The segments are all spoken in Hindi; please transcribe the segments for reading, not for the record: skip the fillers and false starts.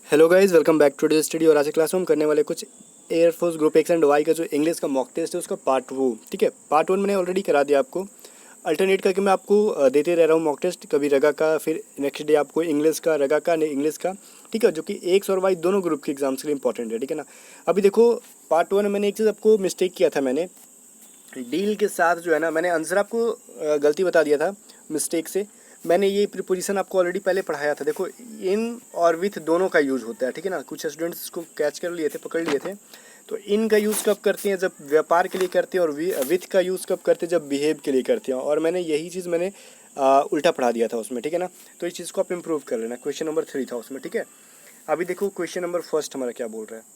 Hello guys, welcome back to today study. और आज की क्लास में हम करने वाले कुछ air force group X and Y का जो इंग्लिश का मॉक टेस्ट है उसका पार्ट 2। ठीक है, पार्ट 1 मैंने ऑलरेडी करा दिया आपको। अल्टरनेट करके मैं आपको देते रह रहा हूँ मॉक टेस्ट, कभी रगा का, फिर नेक्स्ट डे आपको इंग्लिश का, रगा का, इंग्लिश का। ठीक है, जो कि एक्स और वाई दोनों ग्रुप के एग्जाम्स के लिए इंपॉर्टेंट है। ठीक है ना। अभी देखो, पार्ट 1 में मैंने एक चीज़ आपको मिस्टेक किया था। मैंने डील के साथ जो है ना, मैंने आंसर आपको गलती बता दिया था मिस्टेक से। मैंने ये प्रीपोजिशन आपको ऑलरेडी पहले पढ़ाया था। देखो, इन और विथ दोनों का यूज़ होता है। ठीक है ना। कुछ स्टूडेंट्स इसको कैच कर लिए थे, पकड़ लिए थे। तो इन का यूज़ कब करते हैं? जब व्यापार के लिए करते हैं। और विथ का यूज़ कब करते हैं? जब बिहेव के लिए करते हैं। और मैंने यही चीज़ मैंने उल्टा पढ़ा दिया था उसमें। ठीक है ना। तो इस चीज़ को आप इम्प्रूव कर लेना। क्वेश्चन नंबर 3 था उसमें। ठीक है, अभी देखो क्वेश्चन नंबर फर्स्ट हमारा क्या बोल रहा है।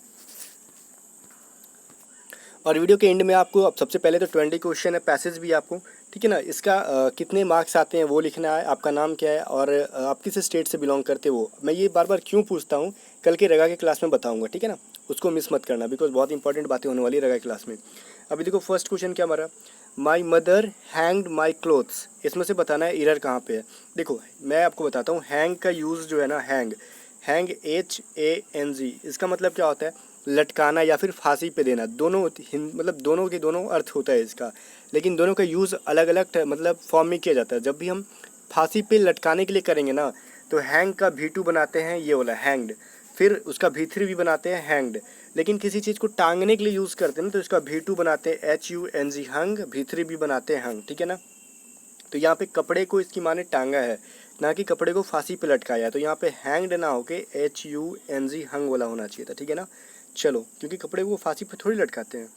और वीडियो के एंड में आपको अब सबसे पहले तो 20 क्वेश्चन है, पैसेज भी आपको। ठीक है ना। इसका कितने मार्क्स आते हैं वो लिखना है, आपका नाम क्या है और आप किस स्टेट से बिलोंग करते हो वो। मैं ये बार बार क्यों पूछता हूँ, कल के रगा के क्लास में बताऊँगा। ठीक है ना। उसको मिस मत करना, बिकॉज बहुत इंपॉर्टेंट बातें होने वाली है रगा क्लास में। अभी देखो फर्स्ट क्वेश्चन क्या हमारा, my mother hanged my clothes. इसमें से बताना है इरर कहाँ पे है। देखो मैं आपको बताता हूँ, हैंग का यूज़ जो है ना, हैंग HANG, इसका मतलब क्या होता है? लटकाना या फिर फांसी पे देना। दोनों मतलब दोनों के दोनों अर्थ होता है इसका, लेकिन दोनों का यूज़ अलग अलग मतलब फॉर्म में किया जाता है। जब भी हम फांसी पे लटकाने के लिए करेंगे ना, तो हैंग का V2 बनाते हैं, ये वाला हैंग्ड। फिर उसका V3 भी बनाते हैं, हैंग्ड। लेकिन किसी चीज़ को टांगने के लिए यूज़ करते हैं ना, तो इसका V2 बनाते हैं HUNG, हंग। V3 भी बनाते हैं, हंग। ठीक है ना। तो यहाँ पे कपड़े को इसकी माने टांगा है, ना कि कपड़े को फांसी पे लटकाया है। तो यहाँ पे हैंग्ड ना होके HUNG, हंग वाला होना चाहिए था। ठीक है ना। चलो, क्योंकि कपड़े को फांसी पे थोड़ी लटकाते हैं।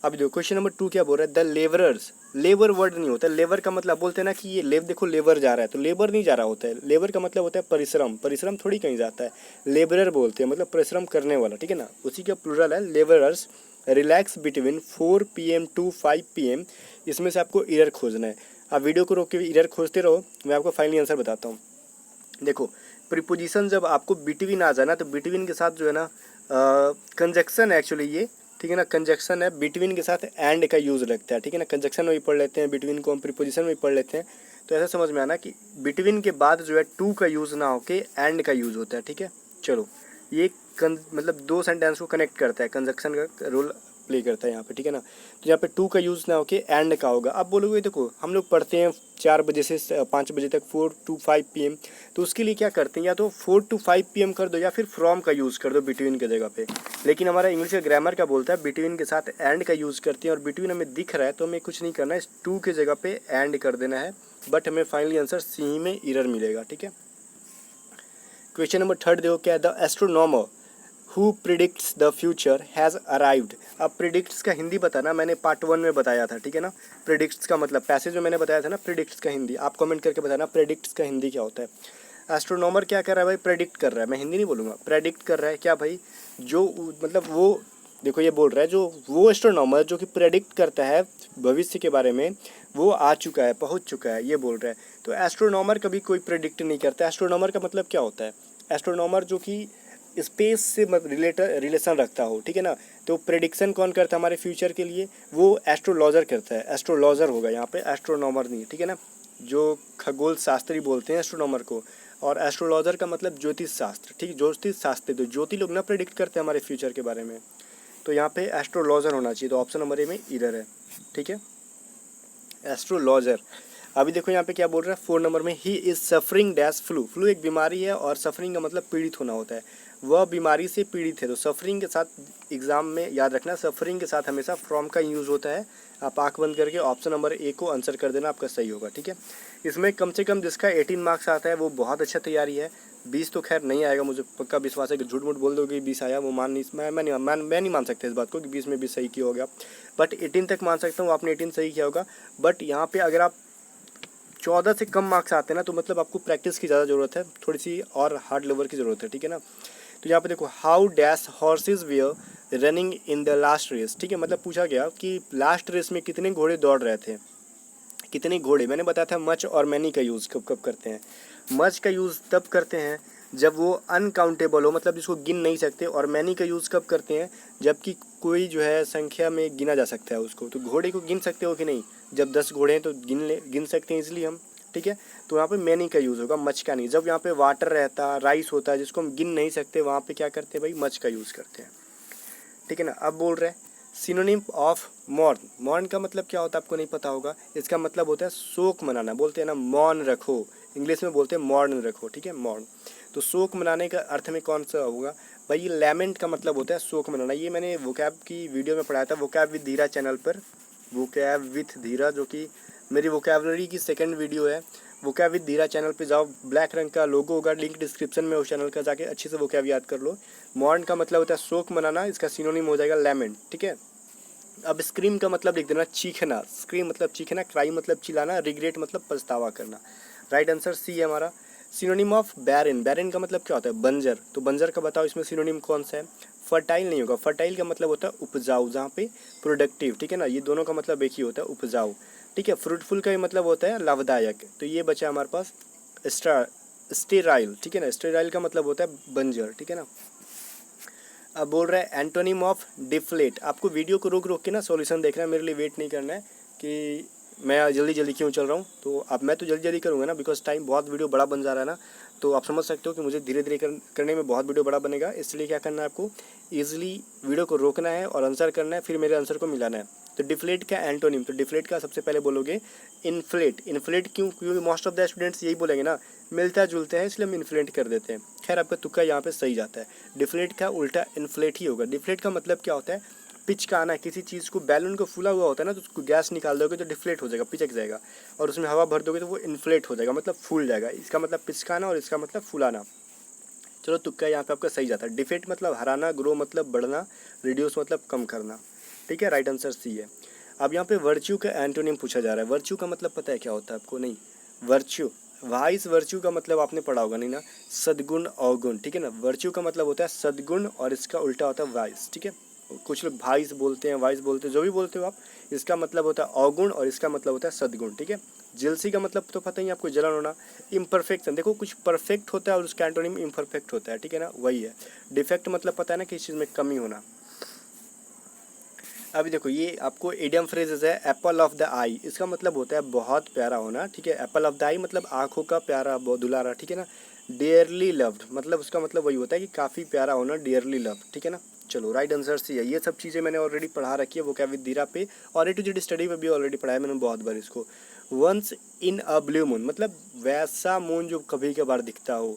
अब देखो क्वेश्चन नंबर 2 क्या बोल रहा है, द लेबरर्स। लेबर वर्ड नहीं होता। लेबर का मतलब बोलते हैं ना कि ये देखो लेबर जा रहा है, तो लेबर नहीं जा रहा होता है। लेबर का मतलब होता है परिश्रम। परिश्रम थोड़ी कहीं जाता है। लेबरर बोलते हैं, मतलब परिश्रम करने वाला। ठीक है ना। उसी का प्लूरल है labourers. Relax between 4 PM to 5 PM। इसमें से आपको एरर खोजना है। आप वीडियो को रोक के एरर खोजते रहो, मैं आपको फाइनली आंसर बताता हूँ। देखो, प्रीपोजिशन जब आपको बिटवीन आ जाए ना, तो बिटवीन के साथ जो है ना, कंजक्शन है एक्चुअली ये। ठीक है ना, कंजक्शन है। बिटवीन के साथ एंड का यूज़ लगता है। ठीक है ना। कंजक्शन में भी पढ़ लेते हैं, बिटवीन को हम प्रीपोजिशन में भी पढ़ लेते हैं। तो ऐसा समझ में आना कि बिटवीन के बाद जो है टू का यूज़ ना होके एंड का यूज़ होता है। ठीक है। चलो, ये मतलब दो सेंटेंस को कनेक्ट करता है, कंजक्शन का रोल प्ले करता है यहाँ पे। ठीक है ना। तो यहाँ पे टू का यूज़ ना होके एंड का होगा। अब बोलोगे देखो हम लोग पढ़ते हैं 4 बजे से 5 बजे तक, 4 to 5 PM। तो उसके लिए क्या करते हैं, या तो 4 to 5 PM कर दो, या फिर फ्रॉम का यूज़ कर दो बिटवीन के जगह पे। लेकिन हमारा इंग्लिश का ग्रामर क्या बोलता है, बिटवीन के साथ एंड का यूज़ करते हैं। और बिटवीन हमें दिख रहा है तो हमें कुछ नहीं करना है, इस टू के जगह पे एंड कर देना है। बट हमें फाइनली आंसर सी में एरर मिलेगा। ठीक है। क्वेश्चन नंबर 3 देखो क्या है, the astronomer who predicts the future has arrived. अब प्रिडिक्ट्स का हिंदी बताना, मैंने पार्ट 1 में बताया था। ठीक है ना। प्रिडिक्ट्स का मतलब पैसेज में मैंने बताया था ना, प्रिडिक्ट्स का हिंदी। आप कमेंट करके बताना प्रिडिक्ट्स का हिंदी क्या होता है। एस्ट्रोनॉमर क्या कर रहा है भाई? प्रेडिक्ट कर रहा है। मैं हिंदी नहीं बोलूँगा, प्रेडिक्ट कर रहा है क्या भाई? जो मतलब वो, देखो ये बोल रहा है, जो वो एस्ट्रोनॉमर जो कि प्रेडिक्ट करता है भविष्य के बारे में, वो आ चुका है, पहुंच चुका है, ये बोल रहा है। तो एस्ट्रोनॉमर कभी कोई प्रेडिक्ट नहीं करता। एस्ट्रोनॉमर का मतलब क्या होता है? एस्ट्रोनॉमर जो कि स्पेस से रिलेशन रखता हो। ठीक है ना। तो प्रेडिक्शन कौन करता है हमारे फ्यूचर के लिए? वो एस्ट्रोलॉजर करता है। एस्ट्रोलॉजर होगा यहाँ पे, एस्ट्रोनॉमर नहीं। ठीक है ना। जो खगोल शास्त्री बोलते हैं एस्ट्रोनॉमर को, और एस्ट्रोलॉजर का मतलब ज्योतिष शास्त्र। ठीक, ज्योतिष शास्त्री, तो ज्योति लोग ना प्रेडिक्ट करते हैं हमारे फ्यूचर के बारे में। तो यहाँ पे एस्ट्रोलॉजर होना चाहिए। तो ऑप्शन नंबर ए में इधर है। ठीक है, एस्ट्रोलॉजर। अभी देखो यहाँ पे क्या बोल रहा है 4 नंबर में, he is suffering dash flu. Flu एक बीमारी है, और सफरिंग का मतलब पीड़ित होना होता है। वह बीमारी से पीड़ित है। तो सफरिंग के साथ एग्जाम में याद रखना, सफरिंग के साथ हमेशा फ्रॉम का यूज़ होता है। आप आंख बंद करके ऑप्शन नंबर ए को आंसर कर देना, आपका सही होगा। ठीक है। इसमें कम से कम जिसका 18 मार्क्स आता है वो बहुत अच्छा तैयारी है। 20 तो खैर नहीं आएगा, मुझे पक्का विश्वास है कि झूठ मूठ बोल दोगे 20 आया, वो मान नहीं, मैं नहीं मान सकता इस बात को कि 20 में भी सही किया होगा। बट 18 तक मान सकता हूँ, आपने 18 सही किया होगा। बट यहाँ पे अगर आप 14 से कम मार्क्स आते हैं ना, तो मतलब आपको प्रैक्टिस की ज़्यादा ज़रूरत है, थोड़ी सी और हार्ड लेवल की ज़रूरत है। ठीक है ना। तो यहाँ पे देखो, how dash horses were running in the last race. ठीक है, मतलब पूछा गया कि लास्ट रेस में कितने घोड़े दौड़ रहे थे। कितने घोड़े, मैंने बताया था मच और मैनी का यूज़ कब कब करते हैं। मच का यूज़ तब करते हैं जब वो अनकाउंटेबल हो, मतलब जिसको गिन नहीं सकते। और मैनी का यूज़ कब करते हैं? जबकि कोई जो है संख्या में गिना जा सकता है उसको। तो घोड़े को गिन सकते हो कि नहीं? जब 10 घोड़े हैं तो गिन सकते हैं इसलिए हम। ठीक है। तो यहाँ पे मैनी का यूज़ होगा, मच का नहीं। जब यहाँ पे वाटर रहता, राइस होता है जिसको हम गिन नहीं सकते, वहाँ पे क्या करते हैं भाई, मच का यूज़ करते हैं, ठीक है ना। अब बोल रहे हैं सिनोनिम ऑफ मौन। मौन का मतलब क्या होता है आपको नहीं पता होगा, इसका मतलब होता है शोक मनाना, बोलते हैं ना मौन रखो, इंग्लिश में बोलते हैं मौन रखो, ठीक है, मौन। तो शोक मनाने का अर्थ में कौन सा होगा भाई, ये लैमेंट का मतलब होता है शोक मनाना। ये मैंने वोकैब की वीडियो में पढ़ाया था, वोकैब विद धीरा चैनल पर, वोकैब विथ धीरा, जो कि मेरी वोकैबलरी की सेकंड वीडियो है। वोकैब विद धीरा चैनल पे जाओ, ब्लैक रंग का लोगो होगा, लिंक डिस्क्रिप्शन में, उस चैनल का जाके अच्छे से वोकैब याद कर लो। मॉर्न का मतलब होता है शोक मनाना, इसका सिनोनिम हो जाएगा लैमेंट, ठीक है। अब स्क्रीम का मतलब लिख देना चीखना, स्क्रीम मतलब चीखना, क्राई मतलब चिल्लाना, रिग्रेट मतलब पछतावा करना। राइट आंसर सी है हमारा। सिनोनिम ऑफ बैरन, बैरन का मतलब क्या होता है, बंजर। तो बंजर का बताओ इसमें सिनोनिम कौन सा है, फर्टाइल नहीं होगा, फर्टाइल का मतलब होता है उपजाऊ, जहाँ पे प्रोडक्टिव, ठीक है ना, ये दोनों का मतलब एक ही होता है, उपजाऊ, ठीक है। फ्रूटफुल का भी मतलब होता है लाभदायक। तो ये बचा हमारे पास स्टेराइल, ठीक है ना, स्टेराइल का मतलब होता है बंजर, ठीक है ना। अब बोल रहा है एंटोनिम ऑफ डिफ्लेट। आपको वीडियो को रोक रोक के ना सॉल्यूशन देखना है, मेरे लिए वेट नहीं करना है कि मैं जल्दी जल्दी क्यों चल रहा हूँ। तो अब मैं तो जल्दी जल्दी करूँगा ना, बिकॉज टाइम बहुत वीडियो बड़ा बन जा रहा है ना, तो आप समझ सकते हो कि मुझे धीरे धीरे करने में बहुत वीडियो बड़ा बनेगा। इसलिए क्या करना है आपको, ईजिली वीडियो को रोकना है और आंसर करना है, फिर मेरे आंसर को मिलाना है। तो डिफ्लेट का एंटोनिम, तो डिफ्लेट का सबसे पहले बोलोगे इन्फ्लेट। इन्फ्लेट क्यों, क्योंकि मोस्ट ऑफ द स्टूडेंट्स यही बोलेंगे ना, मिलता जुलता है इसलिए हम इन्फ्लेट कर देते हैं। खैर आपका तुक्का यहाँ पे सही जाता है, डिफ्लेट का उल्टा इन्फ्लेट ही होगा। डिफ्लेट का मतलब क्या होता है, पिचकाना, किसी चीज़ को, बैलून को फूला हुआ होता है ना, तो उसको गैस निकाल दोगे तो डिफ्लेट हो जाएगा, पिचक जाएगा, और उसमें हवा भर दोगे तो वो इन्फ्लेट हो जाएगा, मतलब फूल जाएगा। इसका मतलब पिचकाना और इसका मतलब फूलाना। चलो तुक्का यहाँ पे आपका सही जाता है। डिफेट मतलब हराना, ग्रो मतलब बढ़ना, रिड्यूस मतलब कम करना, ठीक है। राइट आंसर सी है। अब यहाँ पे वर्च्यू का एंटोनिम पूछा जा रहा है। वर्च्यू का मतलब पता है क्या होता है आपको, नहीं, वर्च्यू, वाइस वर्च्यू का मतलब आपने पढ़ा होगा नहीं ना, सद्गुण अवगुण, ठीक है ना। वर्च्यू का मतलब होता है सद्गुण और इसका उल्टा होता है वाइस, ठीक है। कुछ लोग वाइस बोलते हैं, वाइस बोलते हैं, जो भी बोलते हो आप, इसका मतलब होता है अवगुण और इसका मतलब होता है सद्गुण, ठीक है। जेलसी का मतलब तो पता ही है आपको, जलन होना। इम्परफेक्शन, देखो कुछ परफेक्ट होता है और उसका एंटोनिम इम्परफेक्ट होता है, ठीक है ना, वही है। डिफेक्ट मतलब पता है ना, किसी चीज़ में कमी होना। अभी देखो ये आपको इडियम फ्रेजेस है, एप्पल ऑफ द आई, इसका मतलब होता है बहुत प्यारा होना, ठीक है। एप्पल ऑफ द आई मतलब आंखों का प्यारा, बहुत दुलारा, ठीक है ना। डियरली लव्ड मतलब उसका मतलब वही होता है कि काफ़ी प्यारा होना, डियरली लव्ड, ठीक है ना। चलो राइट आंसर सी है। ये सब चीज़ें मैंने ऑलरेडी पढ़ा रखी है वोकैब विद धीरा पे, और ए टू जेड स्टडी पे भी ऑलरेडी पढ़ाया मैंने बहुत बार इसको। Once in a blue moon मतलब वैसा मून जो कभी कभार दिखता हो।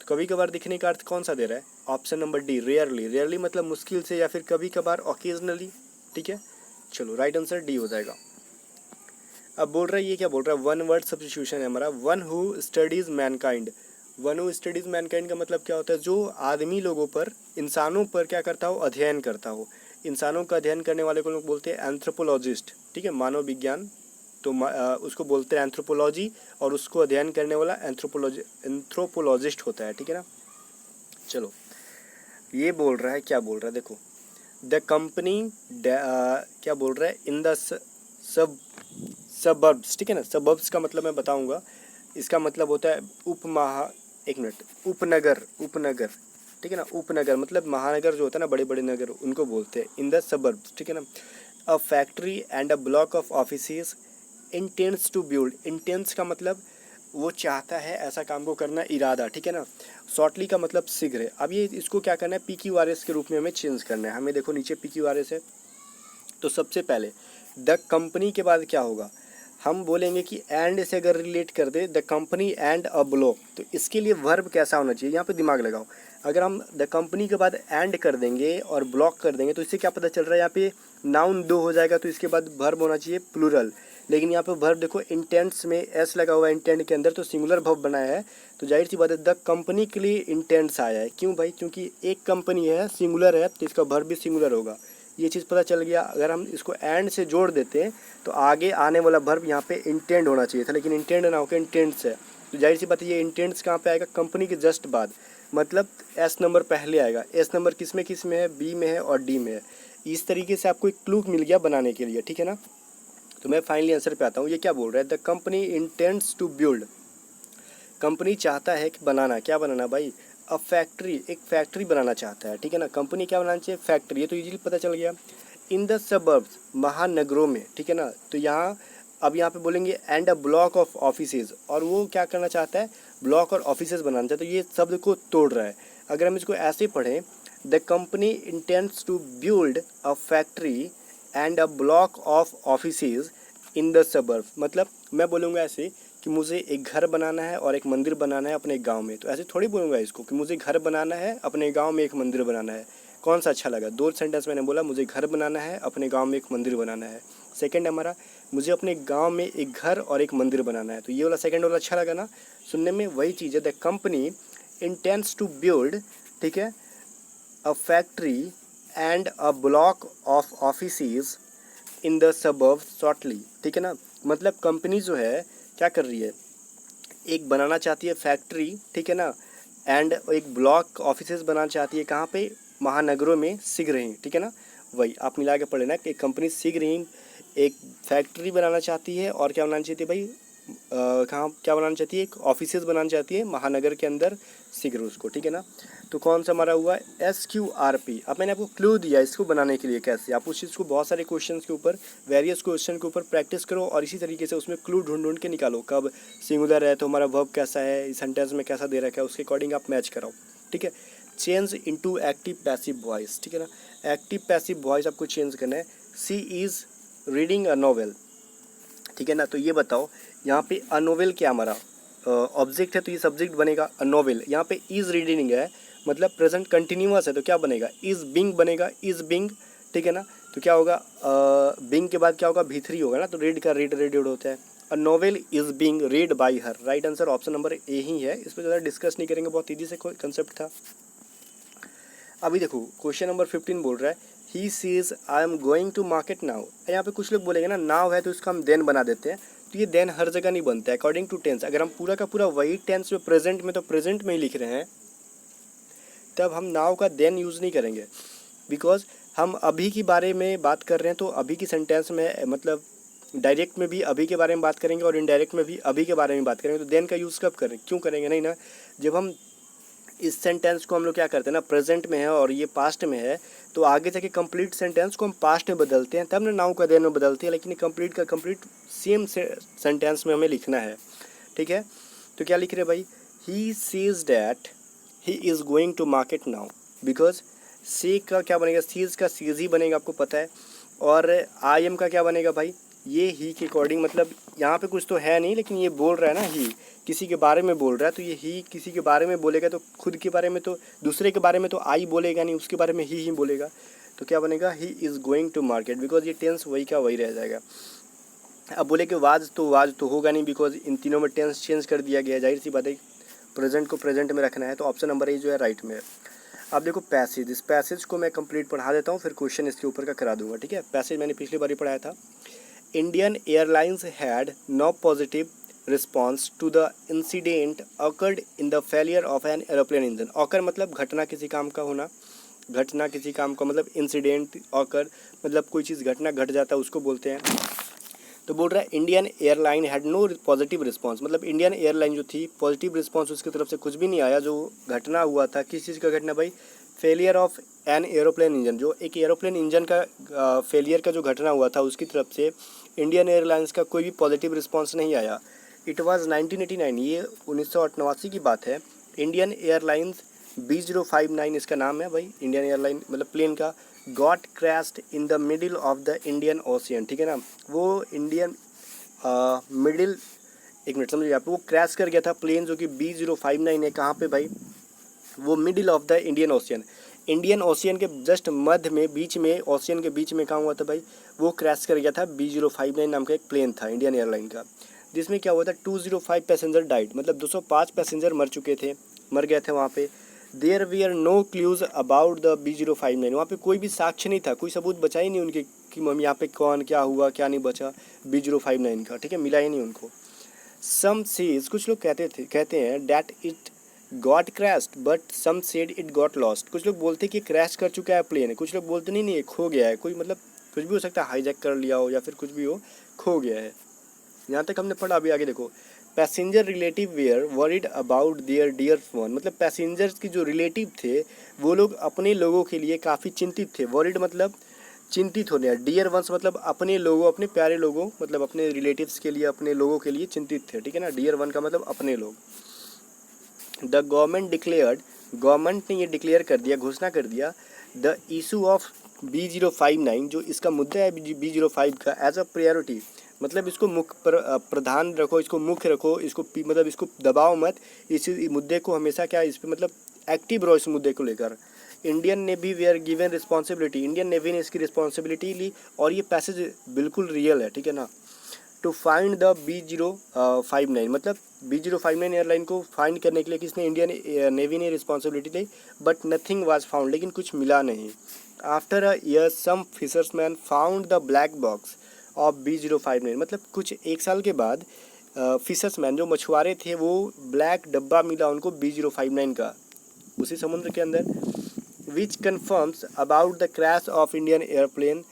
तो कभी कभार दिखने का अर्थ कौन सा दे रहा है, option number D, rarely. Rarely मतलब मुश्किल से या फिर कभी कभार, ओकेजनली, ठीक है। चलो राइट आंसर डी हो जाएगा। अब बोल रहा है, ये क्या बोल रहा है, वन वर्ड सब्स्टिट्यूशन है हमारा, one who studies Mankind. One who studies Mankind का मतलब क्या होता है, जो आदमी लोगों पर, इंसानों पर क्या करता हो, अध्ययन करता हो। इंसानों का अध्ययन करने वाले को लोग बोलते हैं एंथ्रोपोलॉजिस्ट, ठीक है, मानव विज्ञान। तो उसको बोलते हैं एंथ्रोपोलॉजी, और उसको अध्ययन करने वाला एंथ्रोपोलॉजिस्ट होता है, ठीक है ना। चलो ये बोल रहा है, क्या बोल रहा है देखो, द कंपनी क्या बोल रहा है, इन द सब सबर्ब्स, ठीक है ना। सबर्ब्स का मतलब मैं बताऊंगा, इसका मतलब होता है एक मिनट, उपनगर, उपनगर, ठीक है ना। उपनगर मतलब महानगर जो होता है ना, बड़े बड़े नगर, उनको बोलते हैं इन द सबर्ब्स, ठीक है ना। A factory and a block of offices intends to build. Intends का मतलब वो चाहता है ऐसा काम को करना, इरादा, ठीक है ना। शॉर्टली का मतलब शीघ्र है। अब ये इसको क्या करना है, पी क्यू आर एस के रूप में हमें चेंज करना है। हमें देखो नीचे पी क्यू आर एस है, तो सबसे पहले द कंपनी के बाद क्या होगा, हम बोलेंगे कि एंड से अगर रिलेट कर दे, the company and a block, तो इसके लिए वर्ब कैसा होना चाहिए, यहाँ पे दिमाग लगाओ। अगर हम द कंपनी के बाद एंड कर देंगे और ब्लॉक कर देंगे, तो इससे क्या पता चल रहा है, यहाँ पे नाउन दो हो जाएगा, तो इसके बाद वर्ब होना चाहिए प्लूरल। लेकिन यहाँ पे वर्ब देखो, इंटेंट्स में एस लगा हुआ है इंटेंट के अंदर, तो सिंगुलर वर्ब बनाया है। तो जाहिर सी बात है द कंपनी के लिए इंटेंट्स आया है। क्यों भाई, क्योंकि एक कंपनी है, सिंगुलर है, तो इसका वर्ब भी सिंगुलर होगा। ये चीज़ पता चल गया। अगर हम इसको एंड से जोड़ देते हैं तो आगे आने वाला वर्ब यहाँ पे इंटेंड होना चाहिए था, लेकिन इंटेंड ना होकर इंटेंट्स है। तो जाहिर सी बात है ये इंटेंट्स कहाँ पे आएगा, कंपनी के जस्ट बाद, मतलब एस नंबर पहले आएगा। एस नंबर किस में है, बी में है और डी में है। इस तरीके से आपको एक क्लू मिल गया बनाने के लिए, ठीक है ना। तो मैं फाइनली आंसर पे आता हूँ। ये क्या बोल रहा है, the company intends to build, company चाहता है कि बनाना, क्या बनाना भाई, अब फैक्ट्री, एक फैक्ट्री बनाना चाहता है, ठीक है ना। कंपनी क्या बनाना चाहिए, फैक्ट्री, ये तो इजीली पता चल गया। इन द सबर्ब्स, महानगरों में, ठीक है ना। तो यहाँ अब यहाँ पे बोलेंगे and a block of offices, और वो क्या करना चाहता है, ब्लॉक और ऑफिसेज बनाना चाहता है, तो ये शब्द को तोड़ रहा है। अगर हम इसको ऐसे पढ़ें, the company intends to build a factory and a block of offices in the suburb, मतलब मैं बोलूँगा ऐसे कि मुझे एक घर बनाना है और एक मंदिर बनाना है अपने गांव में, तो ऐसे थोड़ी बोलूँगा इसको कि मुझे घर बनाना है अपने गांव में एक मंदिर बनाना है। कौन सा अच्छा लगा, दो सेंटेंस मैंने बोला, मुझे घर बनाना है अपने गांव में एक मंदिर बनाना है। सेकंड हमारा, मुझे अपने गांव में एक घर और एक मंदिर बनाना है, तो ये वाला सेकंड वाला अच्छा लगा ना सुनने में। वही चीज़ है, the company intends to build, ठीक है, a factory and a block of offices in the suburb shortly, ठीक है ना। मतलब कंपनी जो है क्या कर रही है, एक बनाना चाहती है फैक्ट्री, ठीक है ना, एंड एक ब्लॉक ऑफिसेज बनाना चाहती है, कहाँ पे, महानगरों में शीघ्र ही, ठीक है ना। वही आप मिला के पढ़ लेना कि एक कंपनी शीघ्र ही एक फैक्ट्री बनाना चाहती है और क्या बनाना चाहती है भाई, कहाँ क्या बनाना चाहती है, एक ऑफिसेज बनाना चाहती है महानगर के अंदर शीघ्र उसको, ठीक है ना। तो कौन सा हमारा हुआ, SQRP। अब मैंने आपको क्लू दिया इसको बनाने के लिए कैसे, आप उस चीज़ को बहुत सारे क्वेश्चन के ऊपर, वेरियस क्वेश्चन के ऊपर प्रैक्टिस करो और इसी तरीके से उसमें क्लू ढूंढ ढूंढ के निकालो, कब सिंगुलर है तो हमारा वर्ब कैसा है, सेंटेंस में कैसा दे रखा है, उसके अकॉर्डिंग आप मैच कराओ, ठीक है। Change into active passive voice, ठीक है ना, एक्टिव पैसिव वॉइस आपको चेंज करना है। सी इज़ रीडिंग अ नॉवेल, ठीक है ना। तो ये बताओ यहाँ पे अ नोवेल क्या हमारा ऑब्जेक्ट है, तो ये सब्जेक्ट बनेगा अ नोवेल। यहाँ पे इज़ रीडिंग है मतलब प्रेजेंट कंटिन्यूअस है, तो क्या बनेगा, इज़ बिंग बनेगा, इज़ बिंग, ठीक है ना। तो क्या होगा, बिंग के बाद क्या होगा, भी3 होगा ना, तो रीड का रीड रेड होता है। A novel is being read by her, right answer option number A ही है। इस पर ज़्यादा डिस्कस नहीं करेंगे, बहुत ईजी से कंसेप्ट था। अभी देखो क्वेश्चन नंबर 15 बोल रहा है, he says I am going to market now. यहाँ पे कुछ लोग बोलेंगे ना, नाउ है तो इसका हम देन बना देते हैं, तो ये देन हर जगह नहीं बनता है अकॉर्डिंग टू टेंस। अगर हम पूरा का पूरा वही टेंस में प्रेजेंट में, तो प्रेजेंट में ही लिख रहे हैं, तब हम नाउ का देन यूज़ नहीं करेंगे, बिकॉज हम अभी की बारे में बात कर रहे हैं, तो अभी की सेंटेंस में मतलब डायरेक्ट में भी अभी के बारे में बात करेंगे और इनडायरेक्ट में भी अभी के बारे में बात करेंगे, तो देन का यूज़ कब करें, क्यों करेंगे, नहीं ना। जब हम इस सेंटेंस को हम लोग क्या करते हैं ना, प्रेजेंट में है और ये पास्ट में है, तो आगे जाके कंप्लीट सेंटेंस को हम पास्ट में बदलते हैं, तब ना नाउ का देन में बदलते हैं, लेकिन कंप्लीट का कंप्लीट सेम सेंटेंस में हमें लिखना है, ठीक है। तो क्या लिख रहे हैं भाई, he sees that he is going to market now, because C का क्या बनेगा, सीज का सीज ही बनेगा, आपको पता है। और आई एम का क्या बनेगा भाई, ये ही के अकॉर्डिंग, मतलब यहाँ पे कुछ तो है नहीं, लेकिन ये बोल रहा है ना, ही किसी के बारे में बोल रहा है, तो ये ही किसी के बारे में बोलेगा, तो खुद के बारे में, तो दूसरे के बारे में तो आई बोलेगा नहीं, उसके बारे में ही बोलेगा, तो क्या बनेगा, he is going to market, because ये टेंस वही का वही रह जाएगा। अब बोले कि वाज तो होगा नहीं, बिकॉज इन तीनों में टेंस चेंज कर दिया गया, जाहिर सी बात है प्रेजेंट को प्रेजेंट में रखना है, तो ऑप्शन नंबर ए जो है राइट में है। अब देखो पैसेज, इस पैसेज को मैं कंप्लीट पढ़ा देता हूँ, फिर क्वेश्चन इसके ऊपर का करा दूंगा, ठीक है। पैसेज मैंने पिछली बार ही पढ़ाया था। Indian Airlines had no positive response to the incident occurred in the failure of an aeroplane engine. Occur मतलब घटना किसी काम का होना, घटना किसी काम का मतलब इंसिडेंट, ऑकर मतलब कोई चीज़ घटना घट जाता है उसको बोलते हैं। तो बोल रहा है Indian airline had no positive response, मतलब इंडियन एयरलाइन जो थी पॉजिटिव रिस्पांस उसकी तरफ से कुछ भी नहीं आया। जो घटना हुआ था, किस चीज़ का घटना भाई, failure of an aeroplane engine, जो एक एरोप्लेन इंजन का फेलियर का जो घटना हुआ था उसकी तरफ से इंडियन एयरलाइंस का कोई भी पॉजिटिव रिस्पांस नहीं आया। इट वाज 1989, ये 1988 की बात है। इंडियन एयरलाइंस B059 इसका नाम है भाई, इंडियन एयरलाइन मतलब प्लेन का, got crashed in the middle of the Indian ocean, ठीक है ना। वो इंडियन मिडिल, एक मिनट समझिए आप, वो क्रैश कर गया था प्लेन जो कि B059 है, कहाँ पे भाई, वो middle of the Indian ocean, Indian ocean के जस्ट मध्य में, बीच में, ओशियन के बीच में कहाँ हुआ था भाई, वो क्रैश कर गया था। B059 नाम का एक प्लेन था इंडियन एयरलाइन का, जिसमें क्या हुआ था, 205 पैसेंजर डाइड, मतलब 205 पैसेंजर मर गए थे वहाँ पे। There were no clues about the B059, वहाँ पे कोई भी साक्ष्य नहीं था, कोई सबूत बचा ही नहीं उनके कि मम्मी यहाँ पे कौन क्या हुआ क्या नहीं बचा B059 का, ठीक है, मिला ही नहीं उनको। सम सेज, कुछ लोग कहते हैं that it got crashed but some said it got lost, कुछ लोग बोलते हैं कि क्रैश कर चुका है प्लेन, कुछ लोग बोलते नहीं ये खो गया है, कोई मतलब कुछ भी हो सकता है, हाईजैक कर लिया हो या फिर कुछ भी हो, खो गया है। यहाँ तक हमने पढ़ा। अभी आगे देखो, passenger relative were worried about their dear one, मतलब पैसेंजर्स की जो रिलेटिव थे वो लोग अपने लोगों के लिए काफ़ी चिंतित थे। वरीड मतलब चिंतित होने, डियर वंस मतलब अपने लोगों, अपने प्यारे लोगों, मतलब अपने रिलेटिव्स के लिए, अपने लोगों के लिए चिंतित थे, ठीक है ना। डियर वन का मतलब अपने लोग। द गवर्नमेंट डिक्लेयर्ड, गवर्नमेंट ने ये डिक्लेयर कर दिया, घोषणा कर दिया, द इशू ऑफ B059, जो इसका मुद्दा है B05 का, एज अ प्रायोरिटी, मतलब इसको मुख्य प्रधान रखो, इसको मुख्य रखो, इसको मतलब इसको दबाओ मत, इस मुद्दे को हमेशा क्या इस पर मतलब एक्टिव रहो इस मुद्दे को लेकर। Indian navy we are given responsibility, Indian navy ने इसकी रिस्पॉन्सिबिलिटी ली, और ये पैसेज बिल्कुल रियल है, ठीक है ना। टू फाइंड द B059, मतलब B059 एयरलाइन को फाइंड करने के लिए किसने, इंडियन नेवी ने रिस्पॉन्सिबिलिटी ली, बट नथिंग वाज फाउंड, लेकिन कुछ मिला नहीं। After a year some fishersman found the black box of B059, मतलब कुछ एक साल के बाद फिशर्समैन जो मछुआरे थे वो ब्लैक डब्बा मिला उनको B059 का उसी समुद्र के अंदर, which confirms about the crash of Indian airplane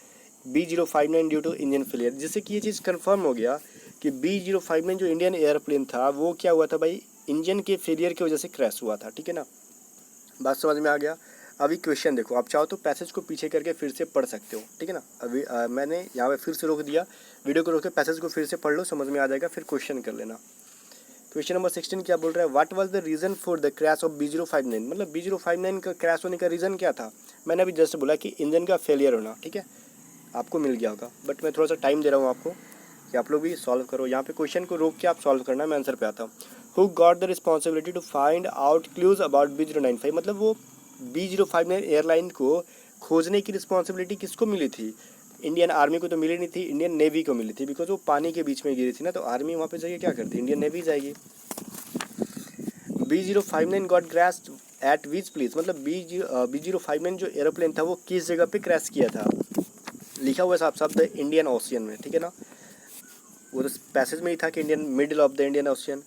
B059 due to engine failure, जिससे कि ये चीज़ कंफर्म हो गया कि B059 जो इंडियन एयरप्लेन था वो क्या हुआ था भाई, इंजन के फेलियर की वजह से क्रैश हुआ था, ठीक है ना। बात समझ में आ गया। अभी क्वेश्चन देखो, आप चाहो तो पैसेज को पीछे करके फिर से पढ़ सकते हो, ठीक है ना। अभी मैंने यहाँ पे फिर से रोक दिया, वीडियो को रोक के पैसेज को फिर से पढ़ लो, समझ में आ जाएगा, फिर क्वेश्चन कर लेना। क्वेश्चन नंबर 16 क्या बोल रहा है, what was the reason for the crash of B059, मतलब B059 का क्रैश होने का रीज़न क्या था। मैंने अभी जस्ट बोला कि इंजन का फेलियर होना, ठीक है, आपको मिल गया होगा, बट मैं थोड़ा सा टाइम दे रहा हूँ आपको कि आप लोग भी सॉल्व करो। यहाँ पे क्वेश्चन को रोक के आप सॉल्व करना, मैं आंसर पे आता हूँ। Who got the responsibility to find out clues about B095, मतलब वो B059 एयरलाइन को खोजने की रिस्पॉन्सिबिलिटी किसको मिली थी, इंडियन आर्मी को तो मिली नहीं थी, इंडियन नेवी को मिली थी, बिकॉज वो पानी के बीच में गिरी थी ना, तो आर्मी वहाँ पे जाके क्या करती, इंडियन नेवी जाएगी। B059 got crash eight which place, मतलब B059 जो एरोप्लेन था वो किस जगह पे क्रैश किया था, लिखा हुआ है साफ साफ द इंडियन ओशियन में, ठीक है ना। वो तो पैसेज में ही था कि Indian, middle of the Indian ocean.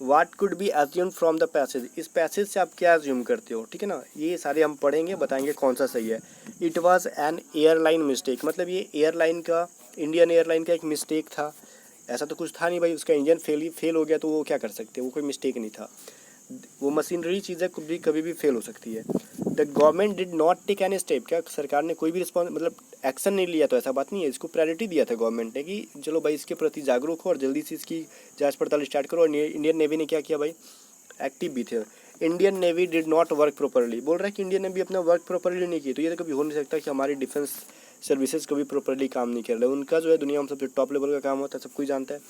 What could be assume from the passage, इस पैसेज से आप क्या एज्यूम करते हो, ठीक है ना। ये सारे हम पढ़ेंगे, बताएंगे कौन सा सही है। It was an airline mistake, मतलब ये एयरलाइन का, इंडियन एयरलाइन का एक मिस्टेक था, ऐसा तो कुछ था नहीं भाई, उसका इंजन फेल हो गया तो वो क्या कर सकते, वो कोई मिस्टेक नहीं था, वो मशीनरी चीज़ें कभी भी फेल हो सकती है। The government did not take any step, क्या सरकार ने कोई भी रिस्पॉन्स मतलब एक्शन नहीं लिया, तो ऐसा बात नहीं है, इसको प्रायोरिटी दिया था गवर्नमेंट ने कि चलो भाई इसके प्रति जागरूक हो और जल्दी से इसकी जांच पड़ताल स्टार्ट करो। और इंडियन नेवी ने क्या किया भाई, एक्टिव भी थे। Indian navy did not work properly, बोल रहा है कि इंडियन नेवी अपना वर्क प्रॉपरली नहीं की, तो ये तो कभी हो नहीं सकता कि हमारी डिफेंस सर्विसेज कभी प्रॉपरली काम नहीं कर रहे, उनका जो है दुनिया में सबसे टॉप लेवल का काम होता है, सब कोई जानता है,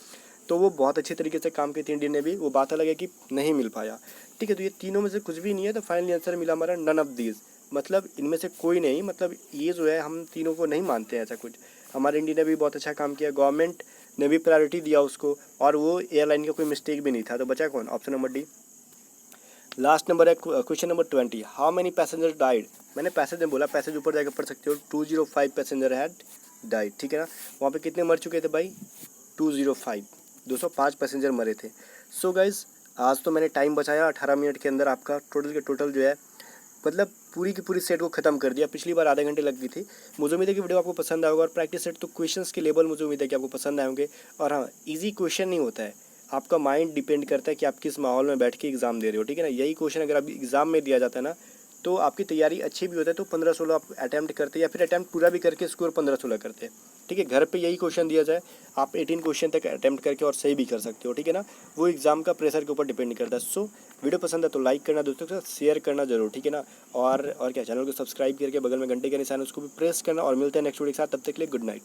तो वो बहुत अच्छे तरीके से काम की थी इंडियन नेवी। वो बात अलग है कि नहीं मिल पाया, ठीक है। तो ये तीनों में से कुछ भी नहीं है, तो फाइनली आंसर मिला हमारा नन ऑफ दीज, मतलब इनमें से कोई नहीं, मतलब ये जो है हम तीनों को नहीं मानते हैं ऐसा कुछ। हमारे इंडिया ने भी बहुत अच्छा काम किया, गवर्नमेंट ने भी प्रायोरिटी दिया उसको, और वो एयरलाइन का कोई मिस्टेक भी नहीं था, तो बचा कौन, option number D. Last number है question number 20, how many passenger died, मैंने पैसेज में बोला, पैसेज ऊपर जाकर पढ़ सकते हो, 205 पैसेंजर हैड डाइड, ठीक है ना। वहाँ पे कितने मर चुके थे भाई, 205, 205 पैसेंजर मरे थे। सो गाइज आज तो मैंने टाइम बचाया, 18 मिनट के अंदर आपका टोटल के टोटल जो है मतलब पूरी की पूरी सेट को ख़त्म कर दिया। पिछली बार आधे घंटे लग गई थी। मुझे उम्मीद है कि वीडियो आपको पसंद आएगा, और प्रैक्टिस सेट तो क्वेश्चंस के लेवल मुझे उम्मीद है कि आपको पसंद आएंगे। और हाँ, इजी क्वेश्चन नहीं होता है, आपका माइंड डिपेंड करता है कि आप किस माहौल में बैठ के एग्ज़ाम दे रहे हो, ठीक है ना। यही क्वेश्चन अगर आप एग्ज़ाम में दिया जाता है ना, तो आपकी तैयारी अच्छी भी होता है, तो 15-16 आप अटैम्प्ट करते, या फिर अटैम्प्ट पूरा भी करके स्कोर 15-16 करते, ठीक है। घर पे यही क्वेश्चन दिया जाए, आप 18 क्वेश्चन तक अटैम्प्ट करके और सही भी कर सकते हो, ठीक है ना। वो एग्ज़ाम का प्रेशर के ऊपर डिपेंड करता है। सो वीडियो पसंद है तो लाइक करना, दोस्तों के साथ शेयर करना जरूर, ठीक है ना। और क्या, चैनल को सब्सक्राइब करके बगल में घंटे का निशान उसको भी प्रेस करना, और मिलते हैं नेक्स्ट वीडियो के साथ, तब तक के लिए गुड नाइट।